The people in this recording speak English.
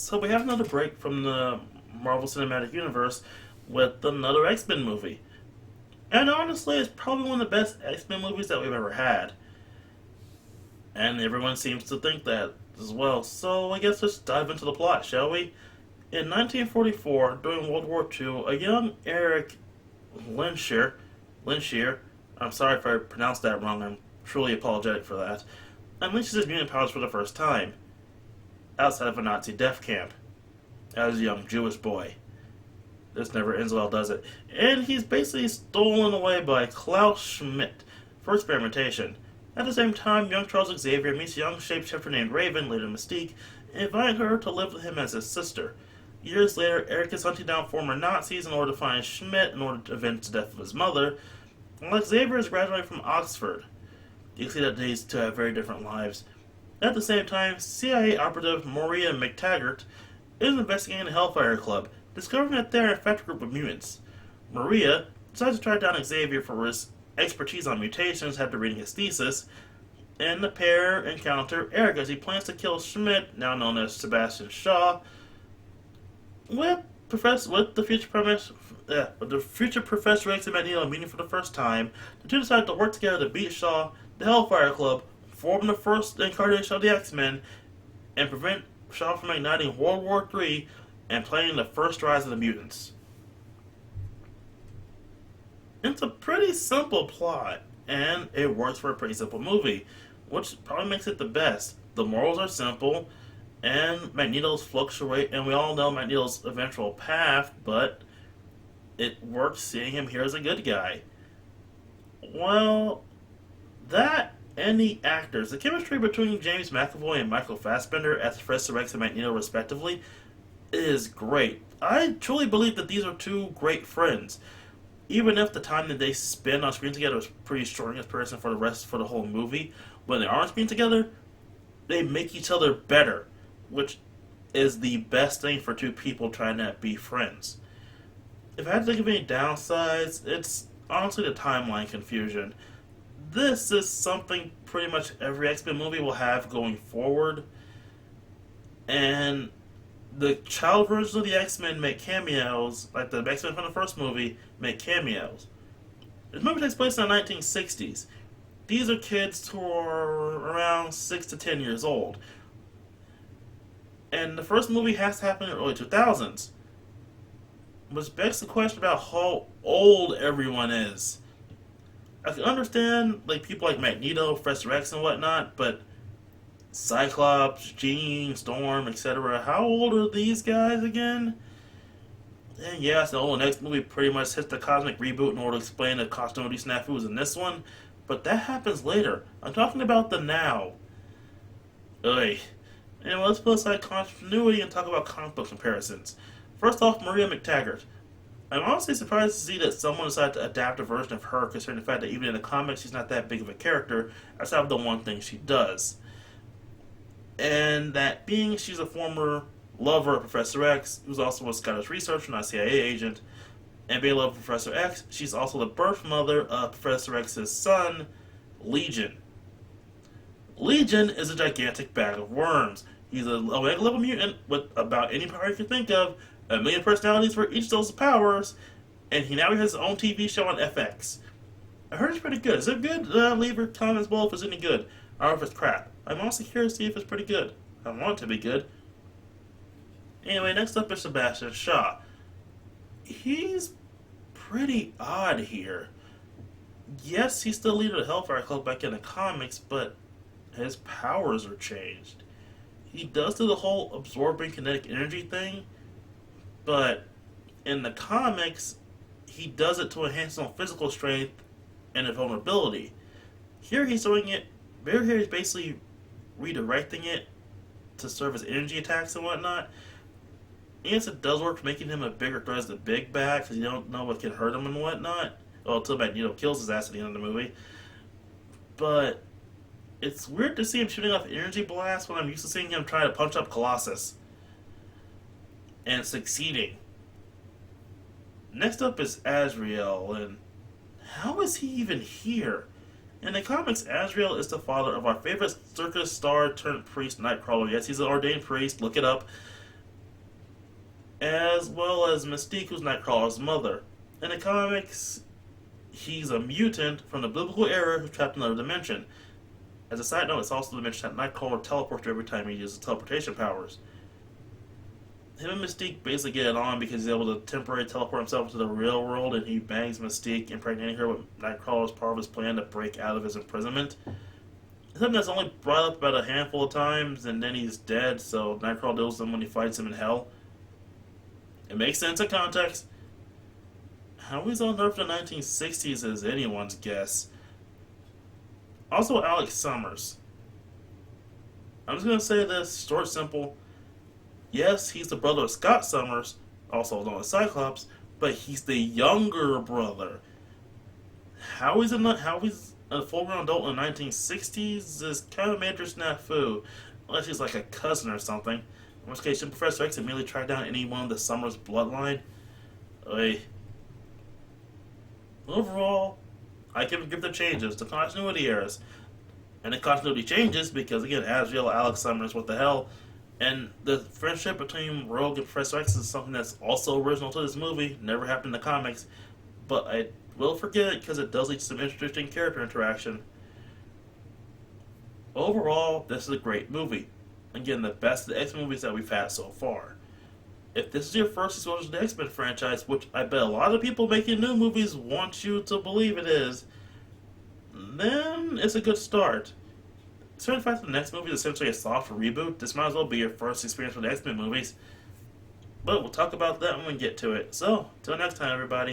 So we have another break from the Marvel Cinematic Universe with another X-Men movie. And honestly, it's probably one of the best X-Men movies that we've ever had. And everyone seems to think that as well. So I guess let's dive into the plot, shall we? In 1944, during World War II, a young Eric Lenshier, I'm sorry if I pronounced that wrong, I'm truly apologetic for that, unleashes his mutant powers for the first time, outside of a Nazi death camp, as a young Jewish boy. This never ends well, does it? And he's basically stolen away by Klaus Schmidt for experimentation. At the same time, young Charles Xavier meets a young shapeshifter named Raven, later Mystique, inviting her to live with him as his sister. Years later, Eric is hunting down former Nazis in order to find Schmidt in order to avenge the death of his mother, while Xavier is graduating from Oxford. You can see that these two have very different lives. At the same time, CIA operative Maria McTaggart is investigating the Hellfire Club, discovering that they're an infected group of mutants. Maria decides to track down Xavier for his expertise on mutations after reading his thesis, and the pair encounter Eric as he plans to kill Schmidt, now known as Sebastian Shaw, with the future Professor X and Magneto meeting for the first time. The two decide to work together to beat Shaw, the Hellfire Club, form the first incarnation of the X-Men, and prevent Shaw from igniting World War III and planning the first rise of the mutants. It's a pretty simple plot, and it works for a pretty simple movie, which probably makes it the best. The morals are simple, and Magneto's fluctuate, and we all know Magneto's eventual path, but it works seeing him here as a good guy. Well, that and the actors, the chemistry between James McAvoy and Michael Fassbender as Professor X and Magneto, respectively, is great. I truly believe that these are two great friends. Even if the time that they spend on screen together is pretty short in comparison for the whole movie, when they are on screen together, they make each other better, which is the best thing for two people trying to be friends. If I had to think of any downsides, it's honestly the timeline confusion. This is something pretty much every X-Men movie will have going forward, and the child versions of the X-Men make cameos, like the X-Men from the first movie make cameos. This movie takes place in the 1960s. These are kids who are around 6 to 10 years old. And the first movie has to happen in the early 2000s. Which begs the question about how old everyone is. I can understand like people like Magneto, Professor X, and whatnot, but Cyclops, Jean, Storm, etc. How old are these guys again? And yes, the next movie pretty much hits the cosmic reboot in order to explain the continuity snafus in this one, but that happens later. I'm talking about the now. Ugh. And let's put aside continuity and talk about comic book comparisons. First off, Maria McTaggart. I'm honestly surprised to see that someone decided to adapt a version of her, considering the fact that even in the comics she's not that big of a character, outside of the one thing she does. And that being she's a former lover of Professor X, who's also a Scottish researcher, not a CIA agent, and being a lover of Professor X, she's also the birth mother of Professor X's son, Legion. Legion is a gigantic bag of worms. He's a Omega level mutant with about any power you can think of, a million personalities for each of those powers, and he now has his own TV show on FX. I heard it's pretty good. Is it good? Leave your comments below if it's any good. I don't know if it's crap. I'm also curious to see if it's pretty good. I want it to be good. Anyway, next up is Sebastian Shaw. He's pretty odd here. Yes, he's still leader of the Hellfire Club back in the comics, but his powers are changed. He does do the whole absorbing kinetic energy thing, but in the comics, he does it to enhance his own physical strength and invulnerability. Here he's doing it, here he's basically redirecting it to serve as energy attacks and whatnot. Yes, it does work for making him a bigger threat as the big bad, because you don't know what can hurt him and whatnot. Well, until Magneto kills his ass at the end of the movie. But it's weird to see him shooting off energy blasts when I'm used to seeing him try to punch up Colossus. And succeeding. Next up is Azrael, and how is he even here? In the comics, Azrael is the father of our favorite circus star turned priest, Nightcrawler. Yes, he's an ordained priest, look it up. as well as Mystique, who's Nightcrawler's mother. In the comics, he's a mutant from the biblical era who's trapped in another dimension. As a side note, it's also the dimension that Nightcrawler teleports every time he uses teleportation powers. Him and Mystique basically get it on because he's able to temporarily teleport himself into the real world, and he bangs Mystique, impregnating her with Nightcrawler as part of his plan to break out of his imprisonment. Something that's only brought up about a handful of times, and then he's dead, so Nightcrawler deals with him when he fights him in hell. It makes sense in context. How he's on Earth in the 1960s is anyone's guess. Also, Alex Summers. I'm just gonna say this, short, simple. Yes, he's the brother of Scott Summers, also known as Cyclops, but he's the younger brother. How he's a full-grown adult in the 1960s is kind of a major snafu, unless he's like a cousin or something. In which case, should Professor X immediately track down anyone of the Summers bloodline? Oy. Overall, I can give the changes to continuity errors. And the continuity changes because, again, Azrael, Alex Summers, what the hell? And the friendship between Rogue and Professor X is something that's also original to this movie, never happened in the comics, but I will forget it because it does lead to some interesting character interaction. Overall, this is a great movie. Again, the best of the X movies that we've had so far. If this is your first exposure to the X-Men franchise, which I bet a lot of people making new movies want you to believe it is, then it's a good start. Considering the fact that the next movie is essentially a soft reboot, this might as well be your first experience with the X-Men movies. But we'll talk about that when we get to it. So, till next time, everybody.